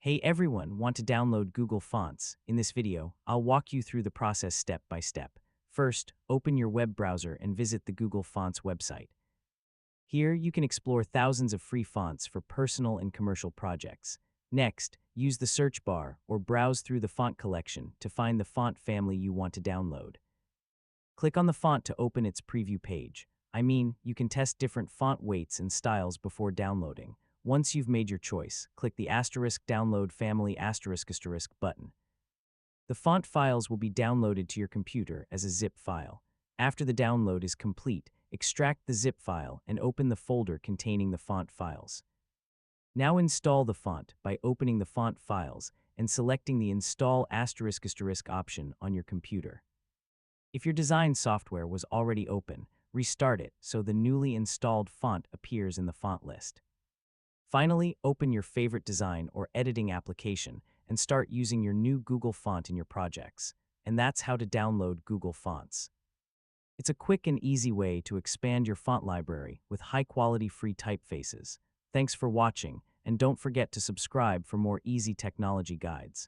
Hey everyone, want to download Google Fonts? In this video, I'll walk you through the process step by step. First, open your web browser and visit the Google Fonts website. Here, you can explore thousands of free fonts for personal and commercial projects. Next, use the search bar or browse through the font collection to find the font family you want to download. Click on the font to open its preview page. You can test different font weights and styles before downloading. Once you've made your choice, click the *download family ** button. The font files will be downloaded to your computer as a zip file. After the download is complete, extract the zip file and open the folder containing the font files. Now install the font by opening the font files and selecting the Install ** option on your computer. If your design software was already open, restart it so the newly installed font appears in the font list. Finally, open your favorite design or editing application and start using your new Google font in your projects. And that's how to download Google Fonts. It's a quick and easy way to expand your font library with high-quality free typefaces. Thanks for watching, and don't forget to subscribe for more easy technology guides.